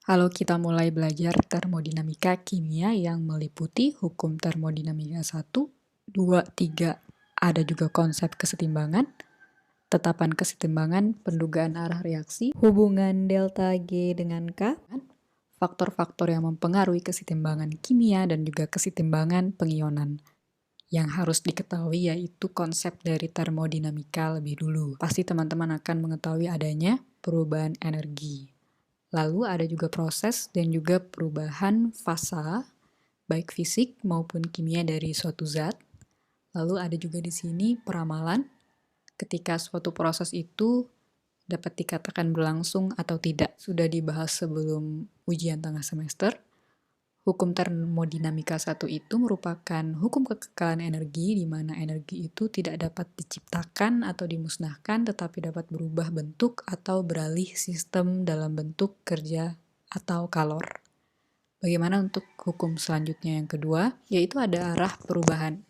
Halo, kita mulai belajar termodinamika kimia yang meliputi hukum termodinamika 1, 2, 3. Ada juga konsep kesetimbangan, tetapan kesetimbangan, pendugaan arah reaksi, hubungan delta G dengan K, faktor-faktor yang mempengaruhi kesetimbangan kimia dan juga kesetimbangan pengionan. Yang harus diketahui yaitu konsep dari termodinamika lebih dulu. Pasti teman-teman akan mengetahui adanya perubahan energi. Lalu ada juga proses dan juga perubahan fasa, baik fisik maupun kimia dari suatu zat. Lalu ada juga di sini peramalan, ketika suatu proses itu dapat dikatakan berlangsung atau tidak. Sudah dibahas sebelum ujian tengah semester. Hukum termodinamika 1 itu merupakan hukum kekekalan energi, di mana energi itu tidak dapat diciptakan atau dimusnahkan, tetapi dapat berubah bentuk atau beralih sistem dalam bentuk kerja atau kalor. Bagaimana untuk hukum selanjutnya yang kedua, yaitu ada arah perubahan,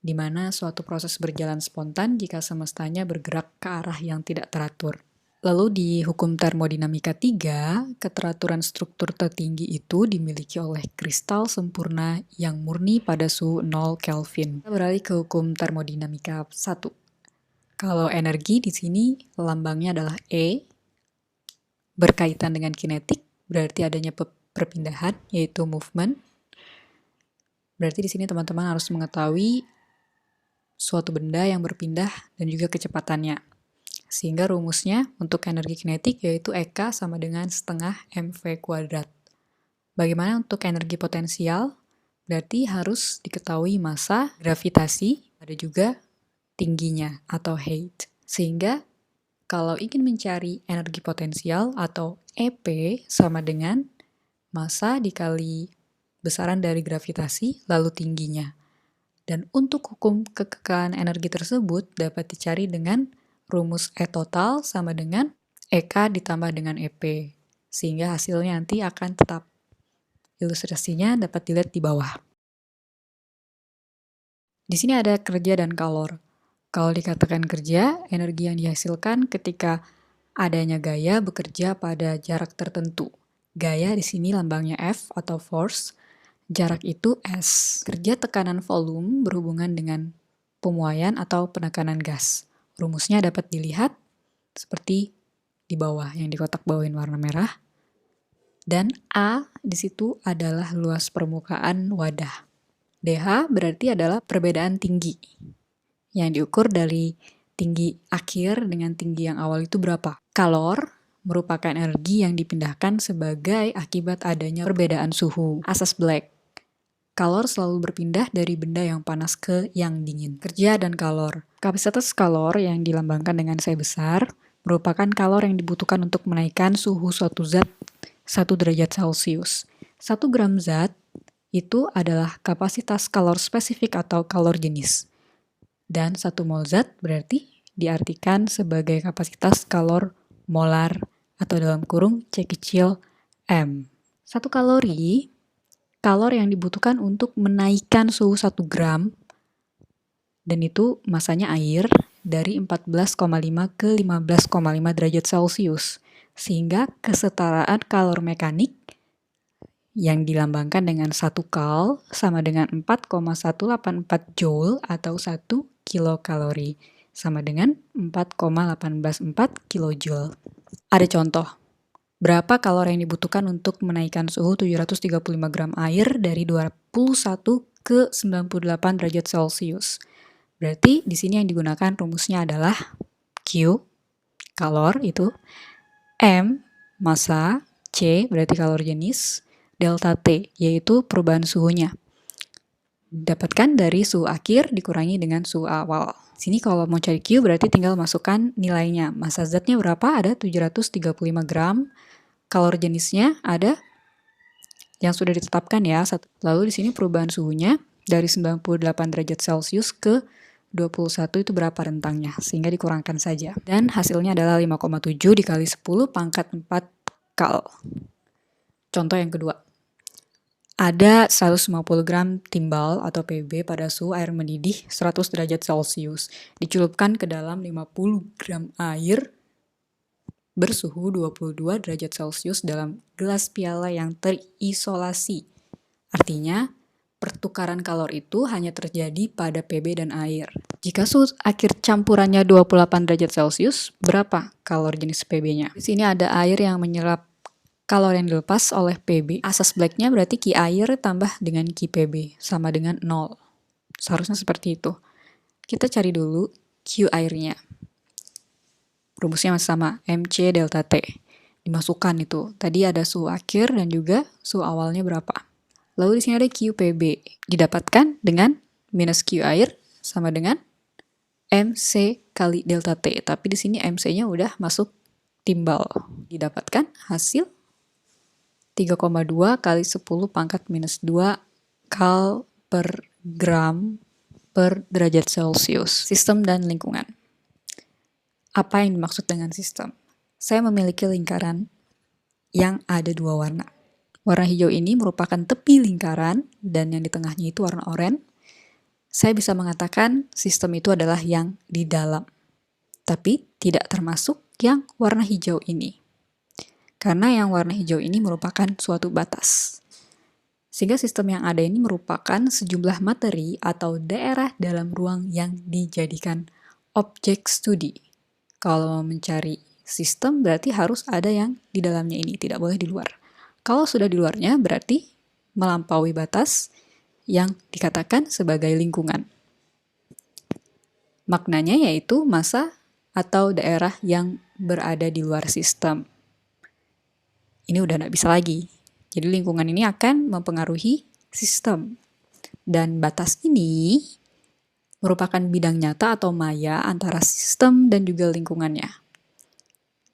di mana suatu proses berjalan spontan jika semestanya bergerak ke arah yang tidak teratur. Lalu di hukum termodinamika 3, keteraturan struktur tertinggi itu dimiliki oleh kristal sempurna yang murni pada suhu 0 Kelvin. Kita beralih ke hukum termodinamika 1. Kalau energi di sini lambangnya adalah E, berkaitan dengan kinetik, berarti adanya perpindahan, yaitu movement. Berarti di sini teman-teman harus mengetahui suatu benda yang berpindah dan juga kecepatannya. Sehingga rumusnya untuk energi kinetik yaitu EK sama dengan setengah mv kuadrat. Bagaimana untuk energi potensial? Berarti harus diketahui massa, gravitasi, ada juga tingginya atau height. Sehingga kalau ingin mencari energi potensial atau EP sama dengan massa dikali besaran dari gravitasi lalu tingginya. Dan untuk hukum kekekalan energi tersebut dapat dicari dengan rumus E total sama dengan EK ditambah dengan EP. Sehingga hasilnya nanti akan tetap. Ilustrasinya dapat dilihat di bawah. Di sini ada kerja dan kalor. Kalau dikatakan kerja, energi yang dihasilkan ketika adanya gaya bekerja pada jarak tertentu. Gaya di sini lambangnya F atau force, jarak itu S. Kerja tekanan volume berhubungan dengan pemuaian atau penekanan gas. Rumusnya dapat dilihat seperti di bawah yang di kotak bawain warna merah. Dan A di situ adalah luas permukaan wadah. DH berarti adalah perbedaan tinggi yang diukur dari tinggi akhir dengan tinggi yang awal itu berapa. Kalor merupakan energi yang dipindahkan sebagai akibat adanya perbedaan suhu. Asas Black. Kalor selalu berpindah dari benda yang panas ke yang dingin. Kerja dan kalor. Kapasitas kalor yang dilambangkan dengan C besar merupakan kalor yang dibutuhkan untuk menaikkan suhu suatu zat 1 derajat Celcius. 1 gram zat itu adalah kapasitas kalor spesifik atau kalor jenis. Dan 1 mol zat berarti diartikan sebagai kapasitas kalor molar atau dalam kurung C kecil M. 1 kalori kalor yang dibutuhkan untuk menaikkan suhu 1 gram, dan itu masanya air, dari 14,5 ke 15,5 derajat Celcius. Sehingga kesetaraan kalor mekanik yang dilambangkan dengan 1 kal sama dengan 4,184 joule atau 1 kilokalori, sama dengan 4,814 kilojoule. Ada contoh. Berapa kalor yang dibutuhkan untuk menaikkan suhu 735 gram air dari 21 ke 98 derajat Celcius? Berarti di sini yang digunakan rumusnya adalah Q, kalor itu, M, massa, C berarti kalor jenis, delta T yaitu perubahan suhunya. Dapatkan dari suhu akhir dikurangi dengan suhu awal. Sini kalau mau cari Q berarti tinggal masukkan nilainya. Massa zatnya berapa? Ada 735 gram. Kalor jenisnya ada yang sudah ditetapkan ya. Lalu di sini perubahan suhunya dari 98 derajat Celcius ke 21 itu berapa rentangnya, sehingga dikurangkan saja. Dan hasilnya adalah 5,7 dikali 10 pangkat 4 kal. Contoh yang kedua. Ada 150 gram timbal atau PB pada suhu air mendidih 100 derajat Celcius. Dicelupkan ke dalam 50 gram air bersuhu 22 derajat Celcius dalam gelas piala yang terisolasi. Artinya, pertukaran kalor itu hanya terjadi pada Pb dan air. Jika suhu akhir campurannya 28 derajat Celcius, berapa kalor jenis Pb-nya? Di sini ada air yang menyerap kalor yang dilepas oleh Pb. Asas Black-nya berarti Q air tambah dengan Q Pb, sama dengan 0. Seharusnya seperti itu. Kita cari dulu Q airnya. Rumusnya masih sama, Mc delta T. Dimasukkan itu. Tadi ada suhu akhir dan juga suhu awalnya berapa. Lalu di sini ada QPB. Didapatkan dengan minus Q air sama dengan MC kali delta T. Tapi di sini MC-nya udah masuk timbal. Didapatkan hasil 3,2 kali 10 pangkat minus 2 kal per gram per derajat Celcius. Sistem dan lingkungan. Apa yang dimaksud dengan sistem? Saya memiliki lingkaran yang ada dua warna. Warna hijau ini merupakan tepi lingkaran dan yang di tengahnya itu warna oranye. Saya bisa mengatakan sistem itu adalah yang di dalam, tapi tidak termasuk yang warna hijau ini. Karena yang warna hijau ini merupakan suatu batas. Sehingga sistem yang ada ini merupakan sejumlah materi atau daerah dalam ruang yang dijadikan objek studi. Kalau mencari sistem berarti harus ada yang di dalamnya ini, tidak boleh di luar. Kalau sudah di luarnya berarti melampaui batas yang dikatakan sebagai lingkungan. Maknanya yaitu massa atau daerah yang berada di luar sistem. Ini udah nggak bisa lagi. Jadi lingkungan ini akan mempengaruhi sistem. Dan batas ini merupakan bidang nyata atau maya antara sistem dan juga lingkungannya.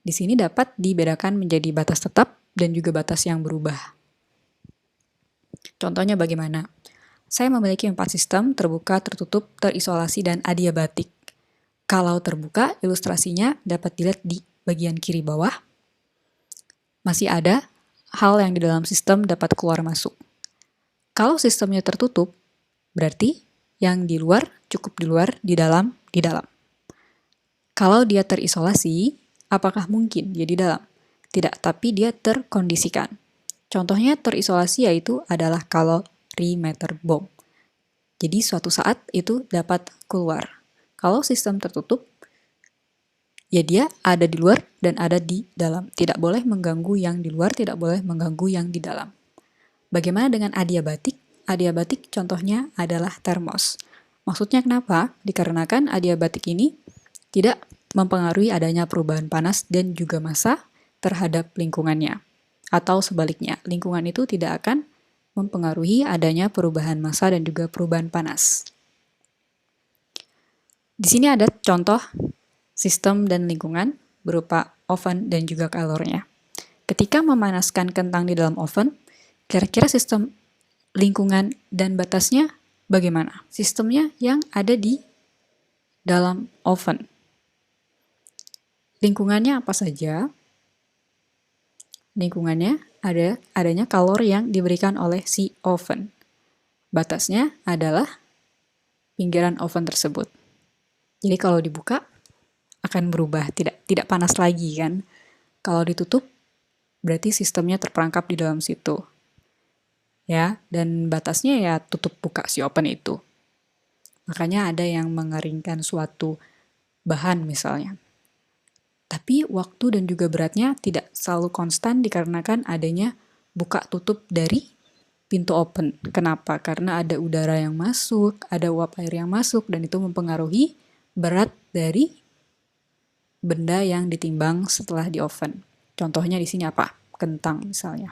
Di sini dapat dibedakan menjadi batas tetap dan juga batas yang berubah. Contohnya bagaimana? Saya memiliki 4 sistem, terbuka, tertutup, terisolasi, dan adiabatik. Kalau terbuka, ilustrasinya dapat dilihat di bagian kiri bawah. Masih ada hal yang di dalam sistem dapat keluar masuk. Kalau sistemnya tertutup, berarti yang di luar cukup di luar, di dalam di dalam. Kalau dia terisolasi, apakah mungkin dia di dalam? Tidak, tapi dia terkondisikan. Contohnya terisolasi yaitu adalah kalorimeter bom. Jadi suatu saat itu dapat keluar. Kalau sistem tertutup, ya dia ada di luar dan ada di dalam. Tidak boleh mengganggu yang di luar, tidak boleh mengganggu yang di dalam. Bagaimana dengan adiabatik? Adiabatik contohnya adalah termos. Maksudnya kenapa? Dikarenakan adiabatik ini tidak mempengaruhi adanya perubahan panas dan juga massa terhadap lingkungannya. Atau sebaliknya, lingkungan itu tidak akan mempengaruhi adanya perubahan massa dan juga perubahan panas. Di sini ada contoh sistem dan lingkungan berupa oven dan juga kalornya. Ketika memanaskan kentang di dalam oven, kira-kira sistem lingkungan dan batasnya bagaimana? Sistemnya yang ada di dalam oven. Lingkungannya apa saja? Lingkungannya adanya kalor yang diberikan oleh si oven. Batasnya adalah pinggiran oven tersebut. Jadi kalau dibuka akan berubah, tidak panas lagi kan. Kalau ditutup berarti sistemnya terperangkap di dalam situ. Ya, dan batasnya ya tutup buka si oven itu. Makanya ada yang mengeringkan suatu bahan misalnya. Tapi waktu dan juga beratnya tidak selalu konstan dikarenakan adanya buka tutup dari pintu oven. Kenapa? Karena ada udara yang masuk, ada uap air yang masuk, dan itu mempengaruhi berat dari benda yang ditimbang setelah di oven. Contohnya di sini apa? Kentang misalnya.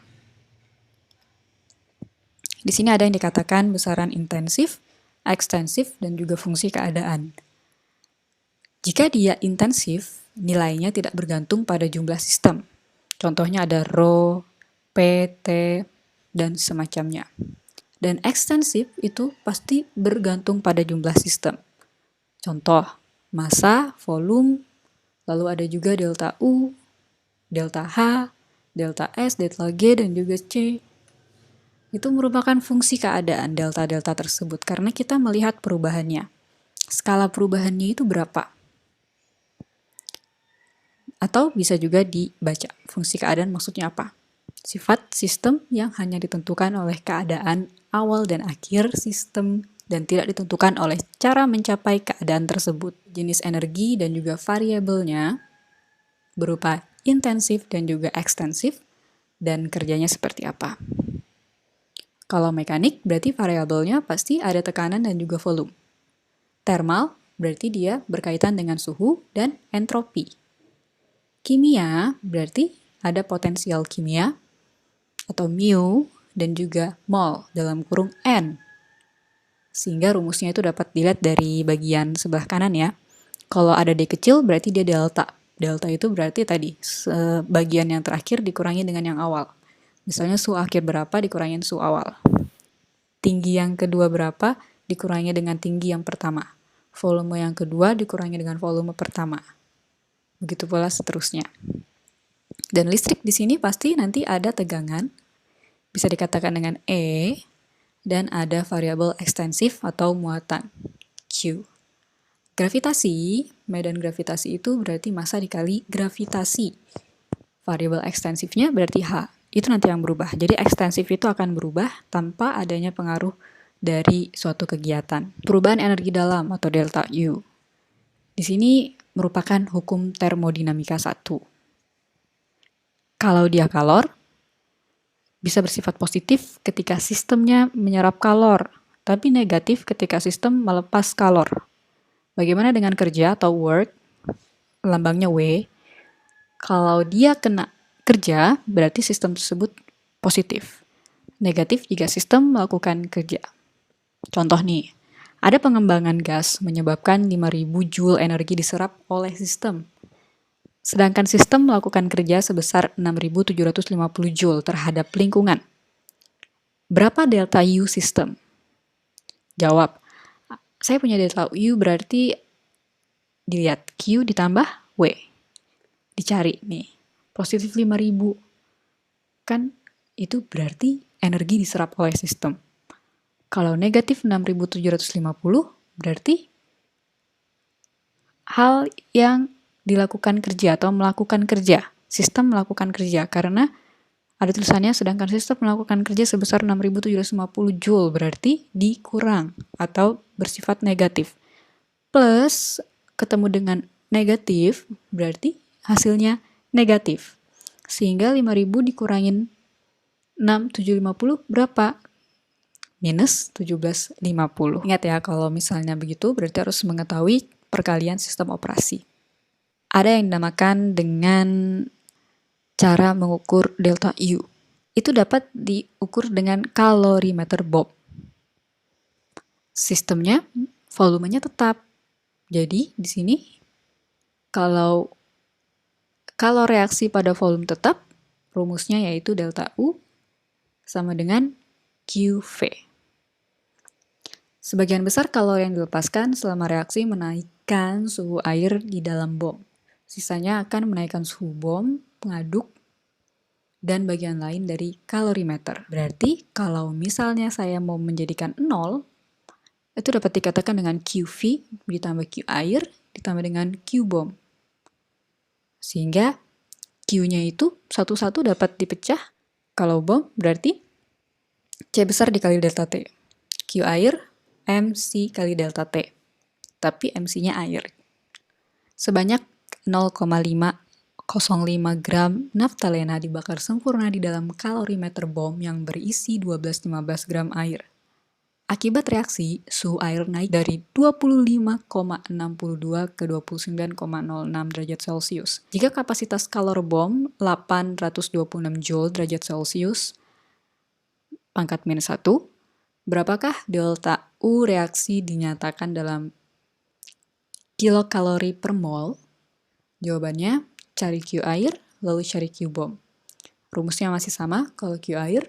Di sini ada yang dikatakan besaran intensif, ekstensif, dan juga fungsi keadaan. Jika dia intensif, nilainya tidak bergantung pada jumlah sistem. Contohnya ada rho, P, T, dan semacamnya. Dan ekstensif itu pasti bergantung pada jumlah sistem. Contoh, massa, volume, lalu ada juga delta U, delta H, delta S, delta G, dan juga C. Itu merupakan fungsi keadaan delta-delta tersebut karena kita melihat perubahannya. Skala perubahannya itu berapa? Atau bisa juga dibaca, fungsi keadaan maksudnya apa. Sifat sistem yang hanya ditentukan oleh keadaan awal dan akhir sistem dan tidak ditentukan oleh cara mencapai keadaan tersebut. Jenis energi dan juga variabelnya berupa intensif dan juga ekstensif dan kerjanya seperti apa. Kalau mekanik berarti variabelnya pasti ada tekanan dan juga volume. Thermal berarti dia berkaitan dengan suhu dan entropi. Kimia berarti ada potensial kimia atau mu dan juga mol dalam kurung N. Sehingga rumusnya itu dapat dilihat dari bagian sebelah kanan ya. Kalau ada D kecil berarti dia delta. Delta itu berarti tadi bagian yang terakhir dikurangi dengan yang awal. Misalnya su akhir berapa dikurangin su awal. Tinggi yang kedua berapa dikurangi dengan tinggi yang pertama. Volume yang kedua dikurangi dengan volume pertama. Begitu pula seterusnya. Dan listrik di sini pasti nanti ada tegangan, bisa dikatakan dengan E, dan ada variabel ekstensif atau muatan, Q. Gravitasi, medan gravitasi itu berarti massa dikali gravitasi. Variabel ekstensifnya berarti H. Itu nanti yang berubah. Jadi ekstensif itu akan berubah tanpa adanya pengaruh dari suatu kegiatan. Perubahan energi dalam atau delta U. Di sini merupakan hukum termodinamika 1. Kalau dia kalor, bisa bersifat positif ketika sistemnya menyerap kalor, tapi negatif ketika sistem melepas kalor. Bagaimana dengan kerja atau work? Lambangnya W. Kalau dia kena kerja, berarti sistem tersebut positif. Negatif jika sistem melakukan kerja. Contoh nih, ada pengembangan gas menyebabkan 5.000 Joule energi diserap oleh sistem. Sedangkan sistem melakukan kerja sebesar 6.750 Joule terhadap lingkungan. Berapa delta U sistem? Jawab, saya punya delta U berarti dilihat Q ditambah W. Dicari nih, positif 5.000. Kan itu berarti energi diserap oleh sistem. Kalau negatif 6.750 berarti hal yang dilakukan kerja atau melakukan kerja. Sistem melakukan kerja karena ada tulisannya sedangkan sistem melakukan kerja sebesar 6.750 Joule berarti dikurang atau bersifat negatif. Plus ketemu dengan negatif berarti hasilnya negatif. Sehingga 5.000 dikurangin 6.750 berapa? Minus 1750. Ingat ya, kalau misalnya begitu berarti harus mengetahui perkalian sistem operasi. Ada yang dinamakan dengan cara mengukur delta U. Itu dapat diukur dengan kalorimeter Bob. Sistemnya, volumenya tetap. Jadi di sini kalau reaksi pada volume tetap, rumusnya yaitu delta U sama dengan QV. Sebagian besar kalori yang dilepaskan selama reaksi menaikkan suhu air di dalam bom. Sisanya akan menaikkan suhu bom, pengaduk, dan bagian lain dari kalorimeter. Berarti kalau misalnya saya mau menjadikan 0, itu dapat dikatakan dengan QV ditambah Q air ditambah dengan Q bom. Sehingga Q-nya itu satu-satu dapat dipecah. Kalau bom berarti C besar dikali delta T. Q air MC kali delta T. Tapi MC-nya air. Sebanyak 0,505 gram naftalena dibakar sempurna di dalam kalorimeter bom yang berisi 12-15 gram air. Akibat reaksi, suhu air naik dari 25,62 ke 29,06 derajat Celcius. Jika kapasitas kalor bom 826 Joule derajat Celcius, pangkat minus 1, berapakah delta U reaksi dinyatakan dalam kilokalori per mol? Jawabannya, cari Q air, lalu cari Q bom. Rumusnya masih sama, kalau Q air,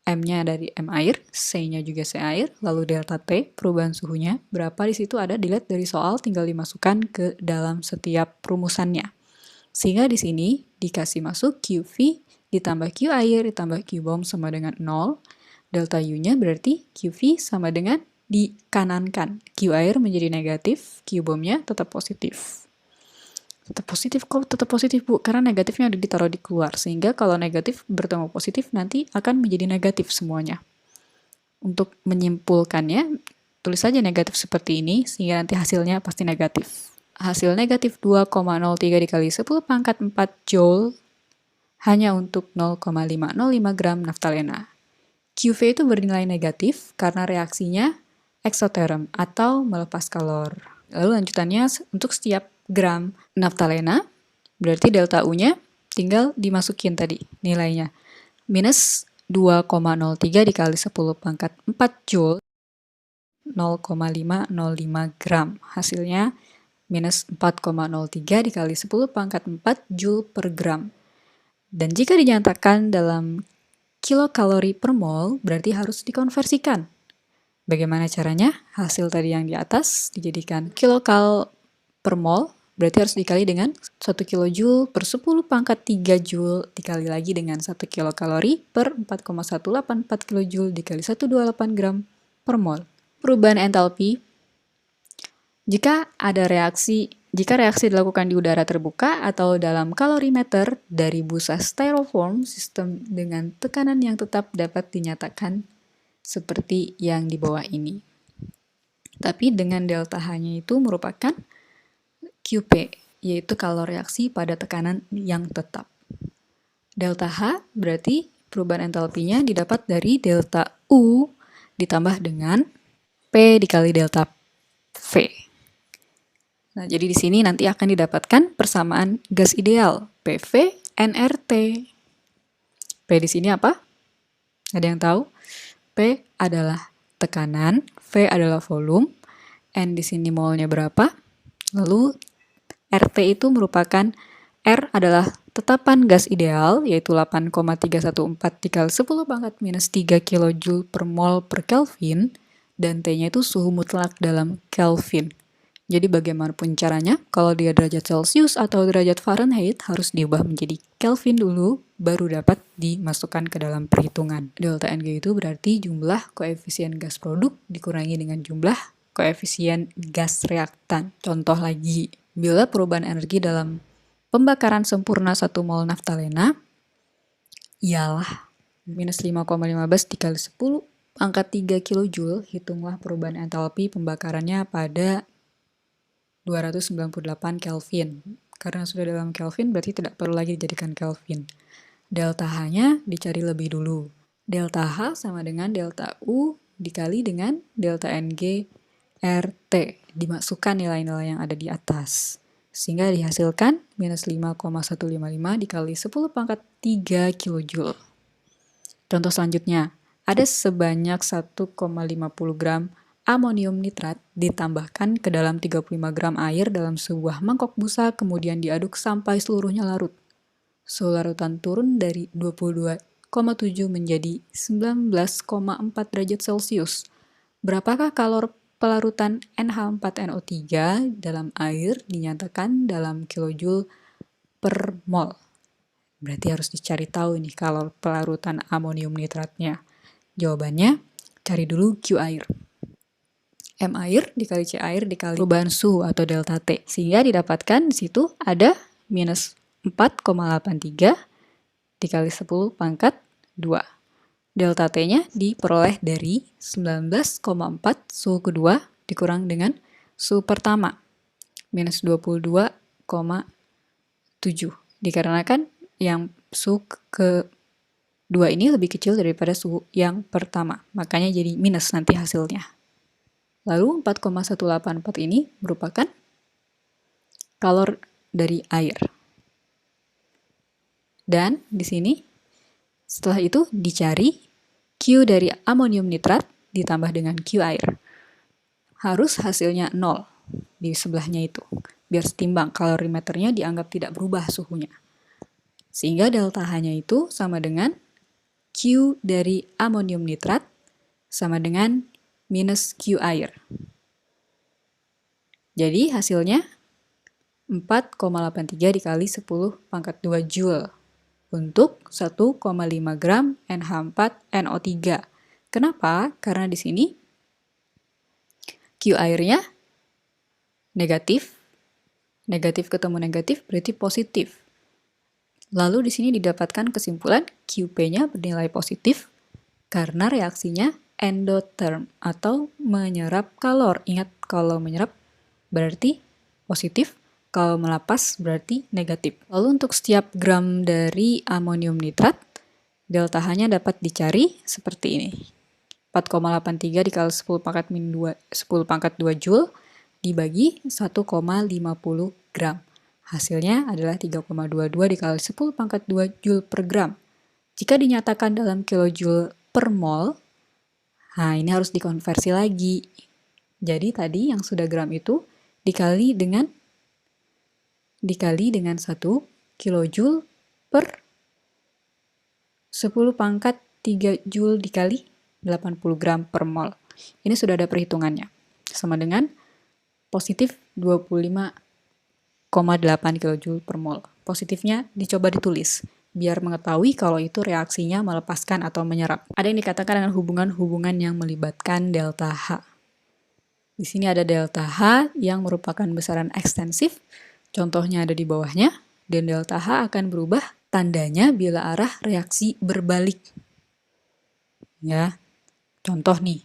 M-nya dari M air, C-nya juga C air, lalu delta T, perubahan suhunya, berapa di situ ada dilihat dari soal, tinggal dimasukkan ke dalam setiap rumusannya. Sehingga di sini dikasih masuk QV ditambah Q air ditambah Q bom sama dengan 0, delta U-nya berarti QV sama dengan dikanankan. Q air menjadi negatif, Q bomnya tetap positif. Tetap positif kok, tetap positif Bu, karena negatifnya udah ditaruh di keluar, sehingga kalau negatif bertemu positif nanti akan menjadi negatif semuanya. Untuk menyimpulkannya, tulis saja negatif seperti ini, sehingga nanti hasilnya pasti negatif. Hasil negatif 2,03 dikali 10 pangkat 4 Joule hanya untuk 0,505 gram naftalena. QV itu bernilai negatif karena reaksinya eksoterm atau melepas kalor. Lalu lanjutannya untuk setiap gram naftalena, berarti delta U-nya tinggal dimasukin tadi nilainya. Minus 2,03 dikali 10 pangkat 4 Joule, 0,505 gram. Hasilnya minus 4,03 dikali 10 pangkat 4 Joule per gram. Dan jika dinyatakan dalam kilokalori per mol, berarti harus dikonversikan. Bagaimana caranya? Hasil tadi yang di atas dijadikan kilokal per mol, berarti harus dikali dengan 1 kilojoule per 10 pangkat 3 joule dikali lagi dengan 1 kilokalori per 4,184 kilojoule dikali 128 gram per mol. Perubahan entalpi, jika reaksi dilakukan di udara terbuka atau dalam kalorimeter dari busa styrofoam, sistem dengan tekanan yang tetap dapat dinyatakan seperti yang di bawah ini. Tapi dengan delta H-nya itu merupakan QP, yaitu kalor reaksi pada tekanan yang tetap. Delta H berarti perubahan entalpinya didapat dari delta U ditambah dengan P dikali delta V. Nah, jadi di sini nanti akan didapatkan persamaan gas ideal, PV nRT. P di sini apa? Ada yang tahu? P adalah tekanan, V adalah volume, N di sini molnya berapa? Lalu RT itu merupakan R adalah tetapan gas ideal, yaitu 8,314 dikali 10 pangkat minus 3 kJ per mol per Kelvin, dan T-nya itu suhu mutlak dalam Kelvin. Jadi bagaimanapun caranya, kalau dia derajat Celcius atau derajat Fahrenheit harus diubah menjadi Kelvin dulu, baru dapat dimasukkan ke dalam perhitungan. Delta NG itu berarti jumlah koefisien gas produk dikurangi dengan jumlah koefisien gas reaktan. Contoh lagi, bila perubahan energi dalam pembakaran sempurna 1 mol naftalena ialah minus 5,15 dikali 10 pangkat 3 kJ, hitunglah perubahan entalpi pembakarannya pada 298 Kelvin. Karena sudah dalam Kelvin berarti tidak perlu lagi dijadikan Kelvin. Delta H-nya dicari lebih dulu. Delta H sama dengan delta U dikali dengan delta NG RT. Dimasukkan nilai-nilai yang ada di atas. Sehingga dihasilkan minus 5,155 dikali 10 pangkat 3 kJ. Contoh selanjutnya, ada sebanyak 1,50 gram amonium nitrat ditambahkan ke dalam 35 gram air dalam sebuah mangkok busa, kemudian diaduk sampai seluruhnya larut. Suhu larutan turun dari 22,7 menjadi 19,4 derajat Celcius. Berapakah kalor pelarutan NH4NO3 dalam air dinyatakan dalam kilojoule per mol? Berarti harus dicari tahu nih kalor pelarutan amonium nitratnya. Jawabannya, cari dulu Q air. M air dikali C air dikali perubahan suhu atau delta T. Sehingga didapatkan di situ ada minus 4,83 dikali 10 pangkat 2. Delta T-nya diperoleh dari 19,4 suhu kedua dikurang dengan suhu pertama. Minus 22,7. Dikarenakan yang suhu kedua ini lebih kecil daripada suhu yang pertama. Makanya jadi minus nanti hasilnya. Lalu 4,184 ini merupakan kalor dari air. Dan di sini setelah itu dicari Q dari amonium nitrat ditambah dengan Q air. Harus hasilnya 0 di sebelahnya itu. Biar setimbang kalorimeternya dianggap tidak berubah suhunya. Sehingga delta H-nya itu sama dengan Q dari amonium nitrat sama dengan minus Q air. Jadi hasilnya 4,83 dikali 10 pangkat 2 Joule untuk 1,5 gram NH4NO3. Kenapa? Karena di sini Q airnya negatif Negatif ketemu negatif berarti positif. Lalu di sini didapatkan kesimpulan QP-nya bernilai positif karena reaksinya endotherm atau menyerap kalor. Ingat, kalau menyerap berarti positif, kalau melepas berarti negatif. Lalu untuk setiap gram dari amonium nitrat, delta H-nya dapat dicari seperti ini. 4,83 dikali 10 pangkat min 2, 10 pangkat 2 Joule dibagi 1,50 gram. Hasilnya adalah 3,22 dikali 10 pangkat 2 Joule per gram. Jika dinyatakan dalam kilojoule per mol, nah ini harus dikonversi lagi. Jadi tadi yang sudah gram itu dikali dengan 1 kilojoule per 10 pangkat 3 Joule dikali 80 gram per mol. Ini sudah ada perhitungannya. Sama dengan positif 25,8 kilojoule per mol. Positifnya dicoba ditulis, biar mengetahui kalau itu reaksinya melepaskan atau menyerap. Ada yang dikatakan dengan hubungan-hubungan yang melibatkan delta H. Di sini ada delta H yang merupakan besaran ekstensif, contohnya ada di bawahnya, dan delta H akan berubah tandanya bila arah reaksi berbalik. Ya, contoh nih,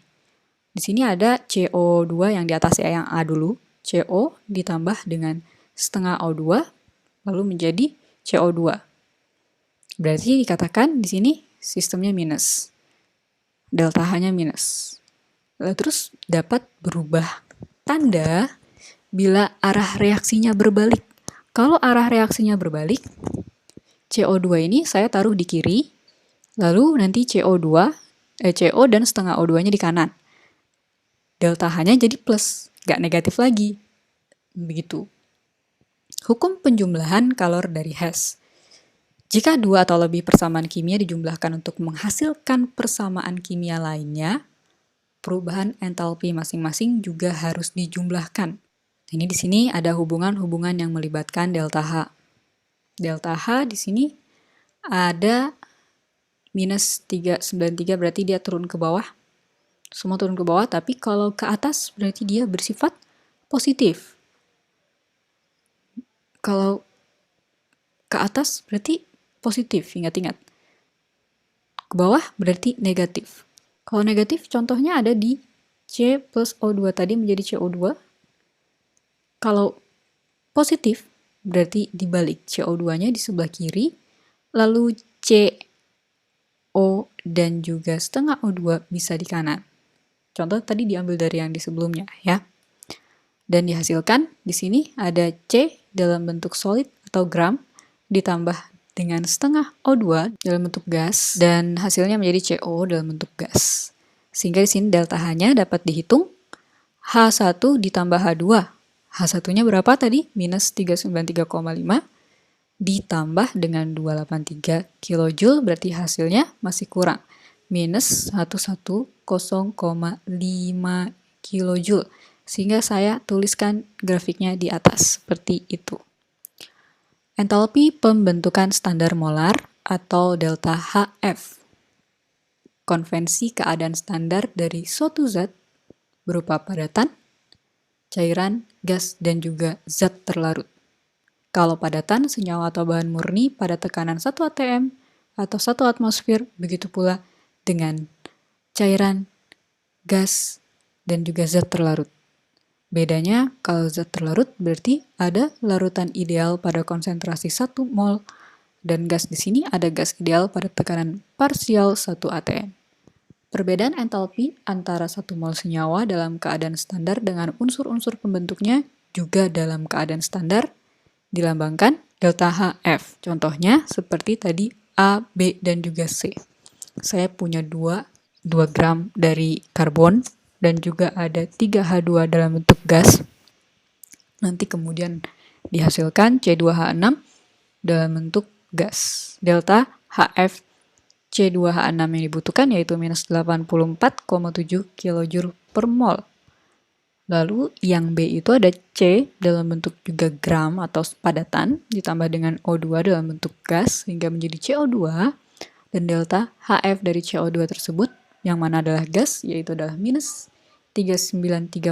di sini ada CO2 yang di atas ya, yang A dulu, CO ditambah dengan setengah O2, lalu menjadi CO2. Berarti dikatakan di sini sistemnya minus. Delta H-nya minus. Lalu terus dapat berubah tanda bila arah reaksinya berbalik. Kalau arah reaksinya berbalik, CO2 ini saya taruh di kiri, lalu nanti CO dan setengah O2-nya di kanan. Delta H-nya jadi plus, nggak negatif lagi. Begitu. Hukum penjumlahan kalor dari Hess. Jika dua atau lebih persamaan kimia dijumlahkan untuk menghasilkan persamaan kimia lainnya, perubahan entalpi masing-masing juga harus dijumlahkan. Ini di sini ada hubungan-hubungan yang melibatkan delta H. Delta H di sini ada minus 393 berarti dia turun ke bawah. Semua turun ke bawah, tapi kalau ke atas berarti dia bersifat positif. Kalau ke atas berarti positif, ingat-ingat. Ke bawah berarti negatif. Kalau negatif contohnya ada di C plus O2 tadi menjadi CO2. Kalau positif berarti dibalik, CO2-nya di sebelah kiri, lalu CO dan juga setengah O2 bisa di kanan. Contoh tadi diambil dari yang di sebelumnya ya. Dan dihasilkan di sini ada C dalam bentuk solid atau gram ditambah dengan setengah O2 dalam bentuk gas dan hasilnya menjadi CO dalam bentuk gas. Sehingga di sini delta H-nya dapat dihitung H1 ditambah H2. H1-nya berapa tadi? Minus 393,5 ditambah dengan 283 kJ berarti hasilnya masih kurang. Minus 110,5 kJ. Sehingga saya tuliskan grafiknya di atas seperti itu. Entalpi pembentukan standar molar atau delta HF. Konvensi keadaan standar dari suatu zat berupa padatan, cairan, gas, dan juga zat terlarut. Kalau padatan, senyawa atau bahan murni pada tekanan 1 atm atau 1 atmosfer, begitu pula dengan cairan, gas, dan juga zat terlarut. Bedanya, kalau zat terlarut berarti ada larutan ideal pada konsentrasi 1 mol, dan gas di sini ada gas ideal pada tekanan parsial 1 atm. Perbedaan entalpi antara 1 mol senyawa dalam keadaan standar dengan unsur-unsur pembentuknya juga dalam keadaan standar dilambangkan delta HF. Contohnya seperti tadi A, B, dan juga C. Saya punya 2 gram dari karbon dan juga ada 3H2 dalam bentuk gas. Nanti kemudian dihasilkan C2H6 dalam bentuk gas. Delta HF C2H6 yang dibutuhkan yaitu minus 84,7 kJ per mol. Lalu yang B itu ada C dalam bentuk juga gram atau padatan ditambah dengan O2 dalam bentuk gas sehingga menjadi CO2 dan delta HF dari CO2 tersebut yang mana adalah gas yaitu adalah minus 393,5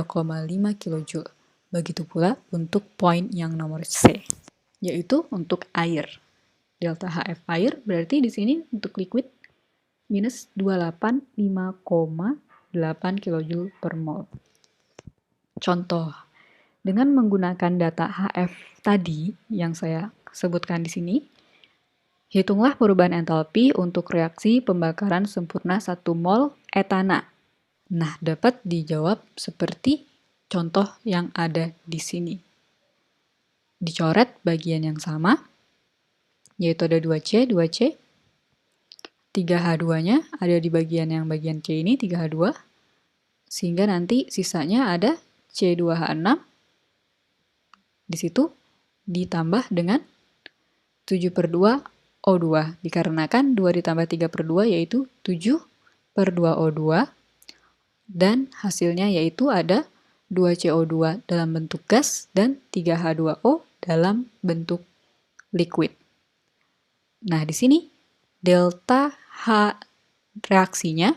kJ. Begitu pula untuk poin yang nomor C, yaitu untuk air. Delta HF air berarti di sini untuk liquid minus 285,8 kJ per mol. Contoh, dengan menggunakan data HF tadi yang saya sebutkan di sini, hitunglah perubahan entalpi untuk reaksi pembakaran sempurna 1 mol etana. Nah, dapat dijawab seperti contoh yang ada di sini. Dicoret bagian yang sama, yaitu ada 2C, 2C. 3H2-nya ada di bagian C ini, 3H2. Sehingga nanti sisanya ada C2H6. Di situ ditambah dengan 7/2 O2. Dikarenakan 2 ditambah 3/2 yaitu 7/2 O2. Dan hasilnya yaitu ada 2CO2 dalam bentuk gas dan 3H2O dalam bentuk liquid. Nah, di sini delta H reaksinya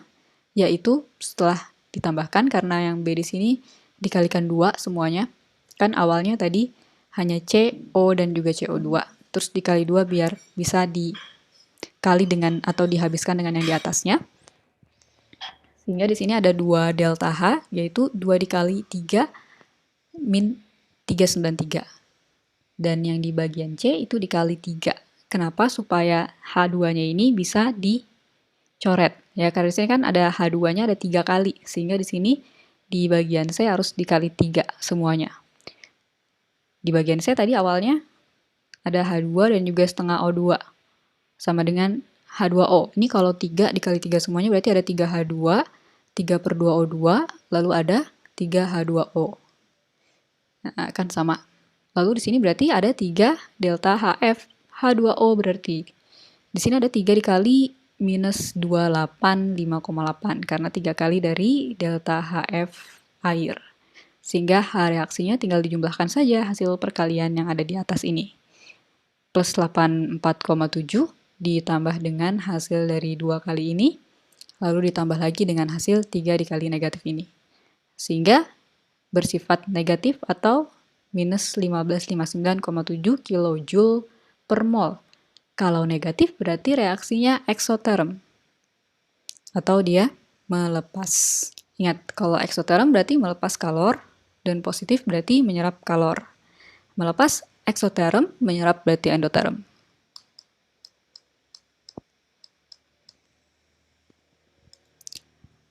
yaitu setelah ditambahkan, karena yang B di sini dikalikan 2 semuanya. Kan awalnya tadi hanya CO dan juga CO2. Terus dikali 2 biar bisa dikali dengan atau dihabiskan dengan yang di atasnya. Sehingga di sini ada 2 delta H, yaitu 2 dikali 3 min 393. Dan yang di bagian C itu dikali 3. Kenapa? Supaya H2-nya ini bisa dicoret. Ya, karena di sini kan ada H2-nya ada 3 kali. Sehingga di sini di bagian C harus dikali 3 semuanya. Di bagian C tadi awalnya ada H2 dan juga setengah O2. Sama dengan H2O. Ini kalau 3 dikali 3 semuanya berarti ada 3H2, 3/2 O2, lalu ada 3H2O. Nah, kan sama. Lalu di sini berarti ada 3 delta HF, H2O berarti. Di sini ada 3 dikali minus 285,8 karena 3 kali dari delta HF air. Sehingga H reaksinya tinggal dijumlahkan saja hasil perkalian yang ada di atas ini. Plus 84,7 ditambah dengan hasil dari 2 kali ini, lalu ditambah lagi dengan hasil 3 dikali negatif ini. Sehingga bersifat negatif atau minus 1559,7 kJ per mol. Kalau negatif berarti reaksinya eksoterm atau dia melepas. Ingat, kalau eksoterm berarti melepas kalor dan positif berarti menyerap kalor. Melepas eksoterm, menyerap berarti endoterm.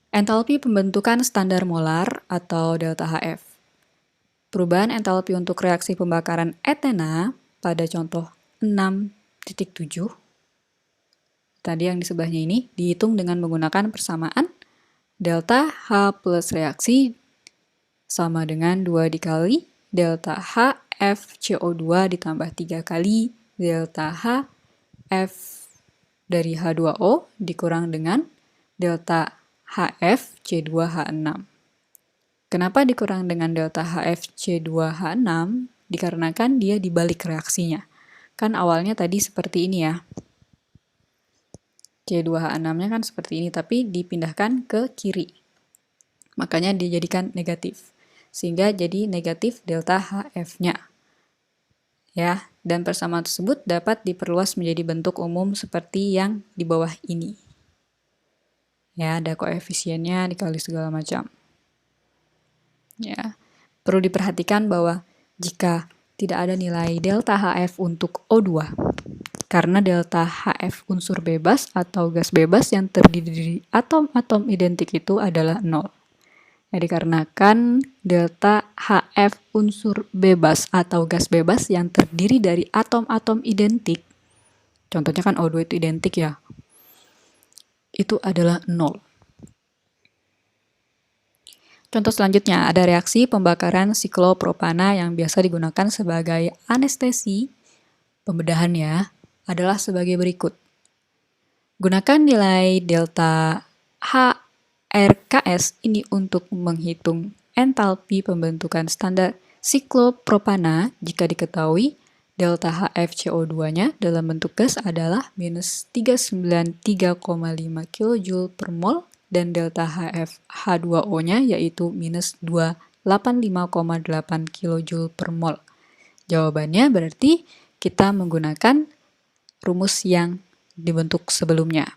Entalpi pembentukan standar molar atau delta HF. Perubahan entalpi untuk reaksi pembakaran etena pada contoh 6.7 tadi yang di sebelahnya ini dihitung dengan menggunakan persamaan delta H plus reaksi sama dengan 2 dikali delta H F CO2 ditambah 3 kali delta H F dari H2O dikurang dengan delta HF C2H6. Kenapa dikurang dengan delta HF C2H6? Dikarenakan dia dibalik reaksinya. Kan awalnya tadi seperti ini ya. C2H6-nya kan seperti ini, tapi dipindahkan ke kiri. Makanya dijadikan negatif. Sehingga jadi negatif delta HF-nya. Ya, dan persamaan tersebut dapat diperluas menjadi bentuk umum seperti yang di bawah ini. Ya, ada koefisiennya dikali segala macam. Ya, perlu diperhatikan bahwa jika tidak ada nilai delta HF untuk O2, karena delta HF unsur bebas atau gas bebas yang terdiri dari atom-atom identik itu adalah 0. Ya, dikarenakan delta HF unsur bebas atau gas bebas yang terdiri dari atom-atom identik, contohnya kan O2 itu identik ya, itu adalah 0. Contoh selanjutnya, ada reaksi pembakaran siklopropana yang biasa digunakan sebagai anestesi, pembedahan ya, adalah sebagai berikut. Gunakan nilai delta HRKS ini untuk menghitung entalpi pembentukan standar siklopropana jika diketahui delta HFCO2-nya dalam bentuk gas adalah minus 393,5 kJ per mol dan delta HF H2O-nya yaitu minus 2 85,8 kJ per mol. Jawabannya berarti kita menggunakan rumus yang dibentuk sebelumnya.